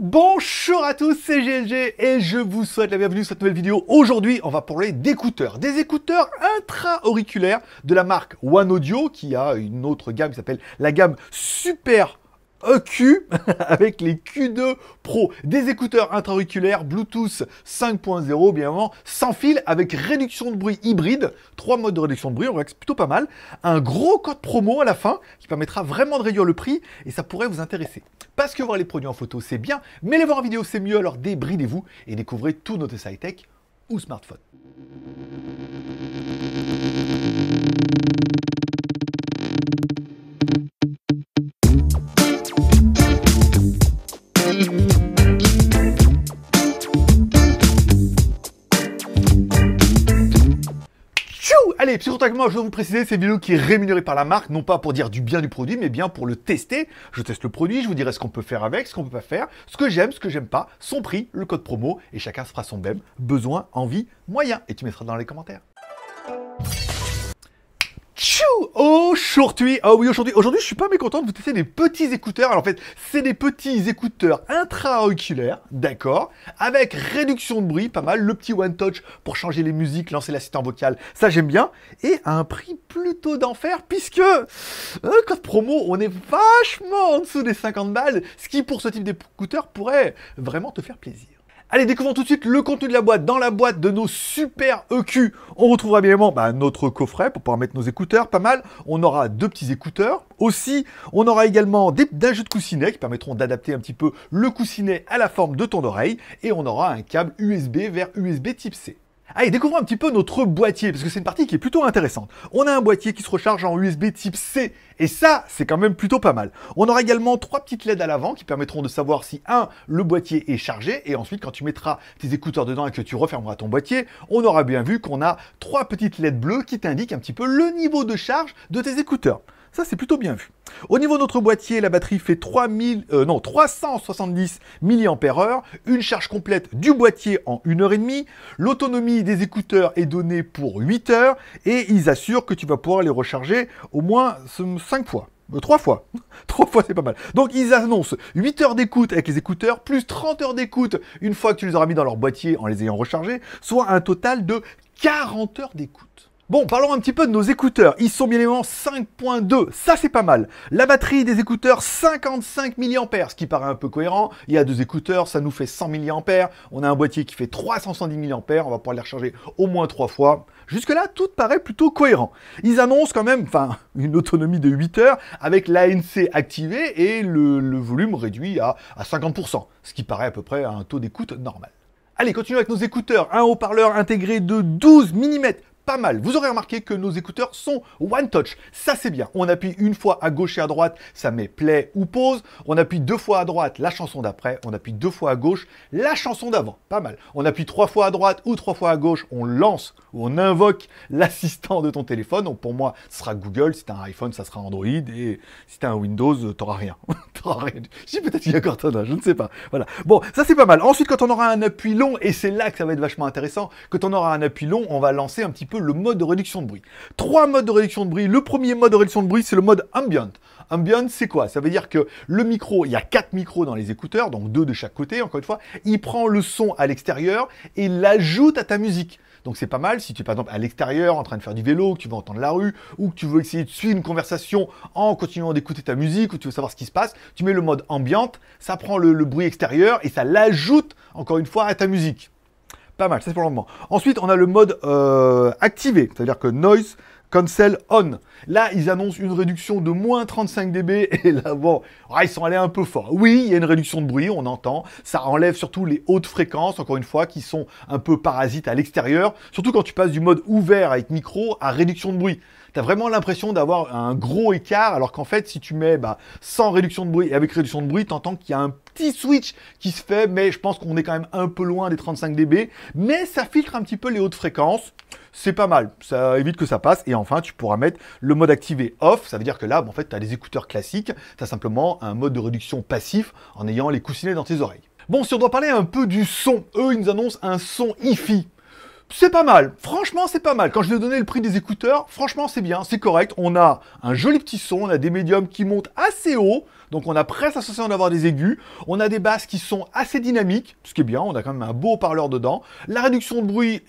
Bonjour à tous, c'est GLG et je vous souhaite la bienvenue sur cette nouvelle vidéo. Aujourd'hui, on va parler d'écouteurs. Des écouteurs intra-auriculaires de la marque One Audio qui a une autre gamme qui s'appelle la gamme Super EQ avec les Q2 Pro. Des écouteurs intra-auriculaires Bluetooth 5.0, bien évidemment, sans fil, avec réduction de bruit hybride. 3 modes de réduction de bruit, on voit que c'est plutôt pas mal. Un gros code promo à la fin qui permettra vraiment de réduire le prix et ça pourrait vous intéresser. Parce que voir les produits en photo, c'est bien, mais les voir en vidéo, c'est mieux, alors débridez-vous et découvrez tout notre high-tech ou smartphone. Allez, psychotaquement, je dois vous préciser, c'est une vidéo qui est rémunérée par la marque, non pas pour dire du bien du produit, mais bien pour le tester. Je teste le produit, je vous dirai ce qu'on peut faire avec, ce qu'on peut pas faire, ce que j'aime pas, son prix, le code promo, et chacun se fera son même besoin, envie, moyen. Et tu mettras dans les commentaires. Aujourd'hui, je suis pas mécontent de vous tester des petits écouteurs. Alors en fait, c'est des petits écouteurs intra-auriculaires, d'accord, avec réduction de bruit, pas mal, le petit One Touch pour changer les musiques, lancer l'assistant vocal, ça j'aime bien, et à un prix plutôt d'enfer, puisque code promo, on est vachement en dessous des 50 balles, ce qui pour ce type d'écouteurs pourrait vraiment te faire plaisir. Allez, découvrons tout de suite le contenu de la boîte. Dans la boîte de nos super EQ, on retrouvera bien évidemment notre coffret pour pouvoir mettre nos écouteurs, pas mal. On aura 2 petits écouteurs. Aussi, on aura également d'un jeu de coussinets qui permettront d'adapter un petit peu le coussinet à la forme de ton oreille. Et on aura un câble USB vers USB type C. Allez, découvrons un petit peu notre boîtier, parce que c'est une partie qui est plutôt intéressante. On a un boîtier qui se recharge en USB type C, et ça, c'est quand même plutôt pas mal. On aura également 3 petites LED à l'avant qui permettront de savoir si, le boîtier est chargé, et ensuite, quand tu mettras tes écouteurs dedans et que tu refermeras ton boîtier, on aura bien vu qu'on a 3 petites LED bleues qui t'indiquent un petit peu le niveau de charge de tes écouteurs. Ça, c'est plutôt bien vu. Au niveau de notre boîtier, la batterie fait 370 mAh, une charge complète du boîtier en 1h30. L'autonomie des écouteurs est donnée pour 8 heures et ils assurent que tu vas pouvoir les recharger au moins 5 fois. 3 fois. 3 fois, c'est pas mal. Donc, ils annoncent 8 heures d'écoute avec les écouteurs, plus 30 heures d'écoute une fois que tu les auras mis dans leur boîtier en les ayant rechargés, soit un total de 40 heures d'écoute. Bon, parlons un petit peu de nos écouteurs. Ils sont bien évidemment 5.2, ça c'est pas mal. La batterie des écouteurs, 55 mAh, ce qui paraît un peu cohérent. Il y a 2 écouteurs, ça nous fait 100 mAh. On a un boîtier qui fait 370 mAh, on va pouvoir les recharger au moins 3 fois. Jusque-là, tout paraît plutôt cohérent. Ils annoncent quand même une autonomie de 8 heures avec l'ANC activé et le volume réduit à 50%, ce qui paraît à peu près un taux d'écoute normal. Allez, continuons avec nos écouteurs. Un haut-parleur intégré de 12 mm. Pas mal. Vous aurez remarqué que nos écouteurs sont One Touch. Ça, c'est bien. On appuie une fois à gauche et à droite, ça met play ou pause. On appuie 2 fois à droite, la chanson d'après. On appuie 2 fois à gauche, la chanson d'avant. Pas mal. On appuie 3 fois à droite ou 3 fois à gauche, on lance ou on invoque l'assistant de ton téléphone. Donc pour moi, ce sera Google. Si tu as un iPhone, ça sera Android. Et si tu as un Windows, tu n'auras rien. T'auras rien. Je dis peut-être qu'il y a Cortana, je ne sais pas. Voilà. Bon, ça c'est pas mal. Ensuite, quand on aura un appui long, et c'est là que ça va être vachement intéressant, quand on aura un appui long, on va lancer un petit peu le mode de réduction de bruit. 3 modes de réduction de bruit. Le premier mode de réduction de bruit, c'est le mode ambient. Ambient, c'est quoi? Ça veut dire que le micro, il y a 4 micros dans les écouteurs, donc 2 de chaque côté, encore une fois. Il prend le son à l'extérieur et l'ajoute à ta musique. Donc c'est pas mal si tu es par exemple à l'extérieur en train de faire du vélo, que tu veux entendre la rue, ou que tu veux essayer de suivre une conversation en continuant d'écouter ta musique, ou tu veux savoir ce qui se passe, tu mets le mode ambient, ça prend le bruit extérieur et ça l'ajoute encore une fois à ta musique. Pas mal, ça c'est pour le moment. Ensuite, on a le mode activé, c'est-à-dire que Noise Cancel On. Là, ils annoncent une réduction de moins 35 dB, et là, bon, ils sont allés un peu fort. Oui, il y a une réduction de bruit, on entend, ça enlève surtout les hautes fréquences, encore une fois, qui sont un peu parasites à l'extérieur, surtout quand tu passes du mode ouvert avec micro à réduction de bruit. T'as vraiment l'impression d'avoir un gros écart, alors qu'en fait, si tu mets sans réduction de bruit et avec réduction de bruit, t'entends qu'il y a un petit switch qui se fait, mais je pense qu'on est quand même un peu loin des 35 dB, mais ça filtre un petit peu les hautes fréquences. C'est pas mal, ça évite que ça passe. Et enfin, tu pourras mettre le mode activé off. Ça veut dire que là, en fait, tu as des écouteurs classiques. Tu as simplement un mode de réduction passif en ayant les coussinets dans tes oreilles. Bon, si on doit parler un peu du son, eux, ils nous annoncent un son hi-fi. C'est pas mal, franchement c'est pas mal. Quand je lui ai donné le prix des écouteurs, franchement c'est bien, c'est correct. On a un joli petit son, on a des médiums qui montent assez haut, donc on a presque la sensation d'avoir des aigus. On a des basses qui sont assez dynamiques, ce qui est bien, on a quand même un beau haut-parleur dedans. La réduction de bruit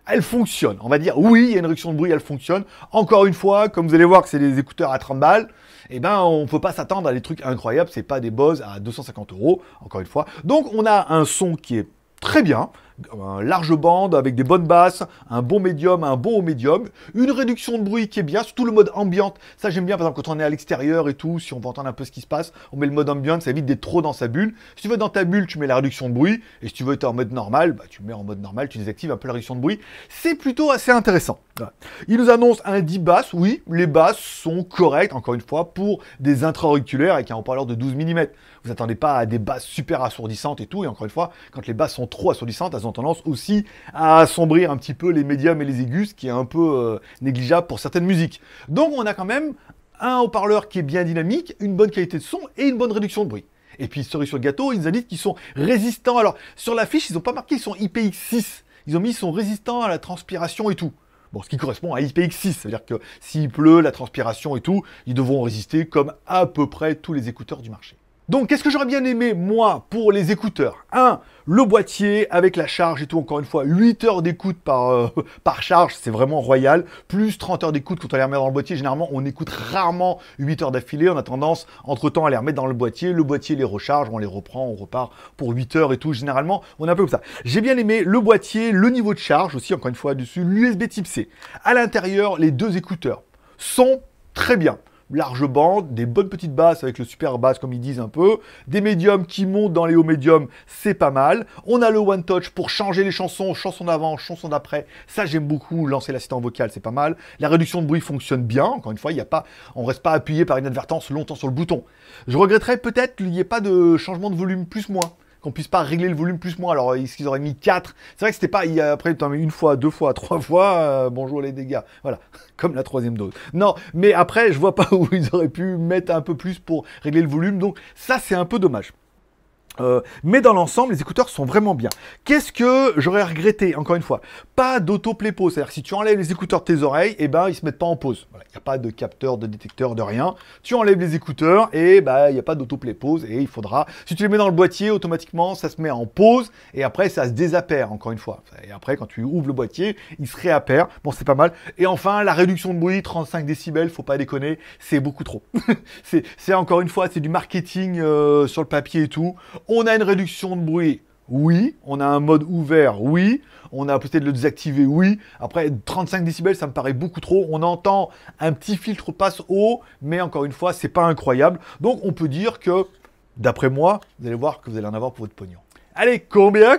elle fonctionne. On va dire oui, il y a une réduction de bruit, elle fonctionne. Encore une fois, comme vous allez voir que c'est des écouteurs à 30 balles, eh ben on peut pas s'attendre à des trucs incroyables, c'est pas des Bose à 250 €, encore une fois. Donc on a un son qui est très bien, un large bande avec des bonnes basses, un bon médium, un bon haut médium, une réduction de bruit qui est bien, surtout le mode ambiante. Ça j'aime bien, par exemple quand on est à l'extérieur et tout, si on veut entendre un peu ce qui se passe, on met le mode ambiante, ça évite d'être trop dans sa bulle. Si tu veux être dans ta bulle, tu mets la réduction de bruit, et si tu veux être en mode normal, bah, tu mets en mode normal, tu désactives un peu la réduction de bruit. C'est plutôt assez intéressant. Voilà. Il nous annonce un 10 basses, oui, les basses sont correctes, encore une fois, pour des intra-auriculaires avec un haut-parleur de 12 mm. Vous attendez pas à des basses super assourdissantes et tout, et encore une fois, quand les basses sont trop assourdissantes, elles ont tendance aussi à assombrir un petit peu les médiums et les aigus, ce qui est un peu négligeable pour certaines musiques. Donc on a quand même un haut-parleur qui est bien dynamique, une bonne qualité de son et une bonne réduction de bruit. Et puis cerise sur le gâteau, ils nous indiquent qu'ils sont résistants. Alors sur la fiche, ils n'ont pas marqué qu'ils sont IPX6, ils ont mis qu'ils sont résistants à la transpiration et tout. Bon, ce qui correspond à IPX6, c'est-à-dire que s'il pleut, la transpiration et tout, ils devront résister comme à peu près tous les écouteurs du marché. Donc, qu'est-ce que j'aurais bien aimé, moi, pour les écouteurs? Le boîtier avec la charge et tout, encore une fois, 8 heures d'écoute par charge, c'est vraiment royal. Plus 30 heures d'écoute quand on les remet dans le boîtier. Généralement, on écoute rarement 8 heures d'affilée. On a tendance, entre-temps, à les remettre dans le boîtier les recharge, on les reprend, on repart pour 8 heures et tout. Généralement, on est un peu comme ça. J'ai bien aimé le boîtier, le niveau de charge aussi, encore une fois, dessus, l'USB type C. À l'intérieur, les deux écouteurs sont très bien. Large bande, des bonnes petites basses avec le super basse comme ils disent un peu, des médiums qui montent dans les hauts médiums, c'est pas mal. On a le One Touch pour changer les chansons, chanson d'avant, chanson d'après, ça j'aime beaucoup, lancer l'assistant vocal c'est pas mal. La réduction de bruit fonctionne bien, encore une fois, on reste pas appuyé par inadvertance longtemps sur le bouton. Je regretterais peut-être qu'il n'y ait pas de changement de volume plus-moins. Qu'on puisse pas régler le volume plus-moins. Alors, est-ce qu'ils auraient mis 4? C'est vrai que c'était pas... Après, tu en mets une fois, deux fois, trois fois. Bonjour les dégâts. Voilà. Comme la troisième dose. Non, mais après, je vois pas où ils auraient pu mettre un peu plus pour régler le volume. Donc, ça, c'est un peu dommage. Mais dans l'ensemble, les écouteurs sont vraiment bien. Qu'est-ce que j'aurais regretté, encore une fois? Pas d'auto-play pause. C'est-à-dire que si tu enlèves les écouteurs de tes oreilles, eh ben, ils se mettent pas en pause. Voilà. Il n'y a pas de capteur, de détecteur, de rien. Tu enlèves les écouteurs et bah, il n'y a pas d'auto-play pause. Et il faudra, si tu les mets dans le boîtier, automatiquement, ça se met en pause. Et après, ça se désappare, encore une fois. Et après, quand tu ouvres le boîtier, il se réappare. Bon, c'est pas mal. Et enfin, la réduction de bruit, 35 décibels, faut pas déconner. C'est beaucoup trop. c'est encore une fois, c'est du marketing sur le papier et tout. On a une réduction de bruit, oui. On a un mode ouvert, oui. On a peut-être le désactiver, oui. Après, 35 décibels, ça me paraît beaucoup trop. On entend un petit filtre passe haut, mais encore une fois, c'est pas incroyable. Donc, on peut dire que, d'après moi, vous allez voir que vous allez en avoir pour votre pognon. Allez, combien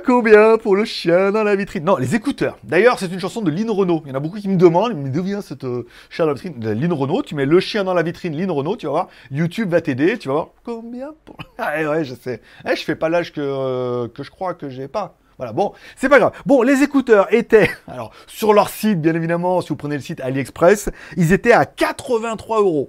pour le chien dans la vitrine? Non, les écouteurs. D'ailleurs, c'est une chanson de Lynn Renault. Il y en a beaucoup qui me demandent, mais d'où vient cette chien dans la vitrine? Lynn Renault, tu mets le chien dans la vitrine, Lynn Renault, tu vas voir. YouTube va t'aider, tu vas voir. Combien pour... Ah ouais, je sais. Je fais pas l'âge que je crois que j'ai pas. Voilà, bon, c'est pas grave. Bon, les écouteurs étaient, alors, sur leur site, bien évidemment, si vous prenez le site AliExpress, ils étaient à 83 €.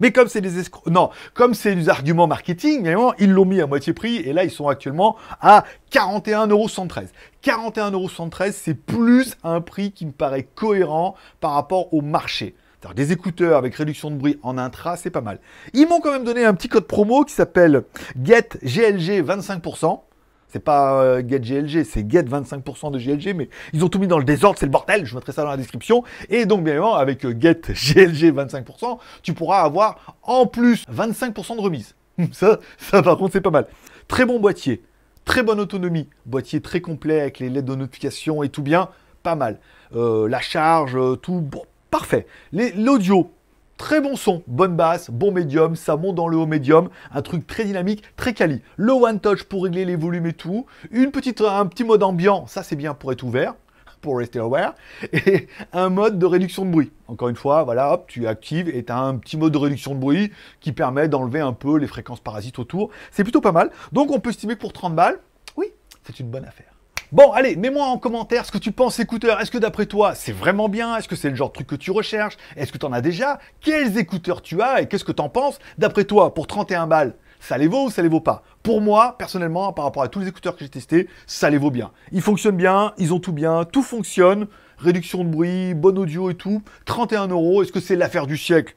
Mais comme c'est des escrocs, non, comme c'est des arguments marketing, évidemment, ils l'ont mis à moitié prix et là, ils sont actuellement à 41,73 €. 41,73 €, c'est plus un prix qui me paraît cohérent par rapport au marché. Alors, des écouteurs avec réduction de bruit en intra, c'est pas mal. Ils m'ont quand même donné un petit code promo qui s'appelle GetGLG 25%. C'est pas GetGLG, c'est Get 25% de GLG, mais ils ont tout mis dans le désordre, c'est le bordel, je mettrai ça dans la description. Et donc, bien évidemment, avec GetGLG 25%, tu pourras avoir en plus 25% de remise. Ça, par contre, c'est pas mal. Très bon boîtier, très bonne autonomie, boîtier très complet avec les LED de notification et tout bien, pas mal. La charge, tout, bon, parfait. L'audio, très bon son, bonne basse, bon médium, ça monte dans le haut médium, un truc très dynamique, très quali. Le One Touch pour régler les volumes et tout, un petit mode ambiant, ça c'est bien pour être ouvert, pour rester ouvert, et un mode de réduction de bruit. Encore une fois, voilà, hop, tu actives et tu as un petit mode de réduction de bruit qui permet d'enlever un peu les fréquences parasites autour. C'est plutôt pas mal. Donc on peut estimer que pour 30 balles, oui, c'est une bonne affaire. Bon, allez, mets-moi en commentaire ce que tu penses écouteurs. Est-ce que d'après toi, c'est vraiment bien? Est-ce que c'est le genre de truc que tu recherches? Est-ce que tu en as déjà? Quels écouteurs tu as et qu'est-ce que tu en penses? D'après toi, pour 31 balles, ça les vaut ou ça les vaut pas? Pour moi, personnellement, par rapport à tous les écouteurs que j'ai testés, ça les vaut bien. Ils fonctionnent bien, ils ont tout bien, tout fonctionne. Réduction de bruit, bon audio et tout. 31 €, est-ce que c'est l'affaire du siècle?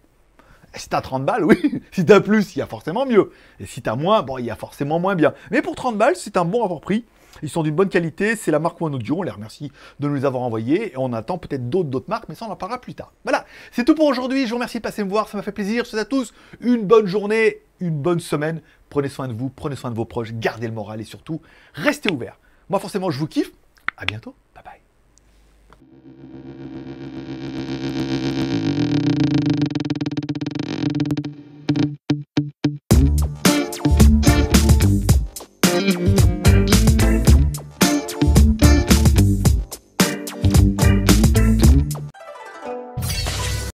Si t'as 30 balles, oui. Si t'as plus, il y a forcément mieux. Et si t'as moins, bon, il y a forcément moins bien. Mais pour 30 balles, c'est un bon rapport prix. Ils sont d'une bonne qualité, c'est la marque One Audio, on les remercie de nous les avoir envoyés, et on attend peut-être d'autres marques, mais ça on en parlera plus tard. Voilà, c'est tout pour aujourd'hui, je vous remercie de passer me voir, ça m'a fait plaisir, je vous souhaite à tous une bonne journée, une bonne semaine, prenez soin de vous, prenez soin de vos proches, gardez le moral et surtout, restez ouverts. Moi forcément je vous kiffe, à bientôt, bye bye.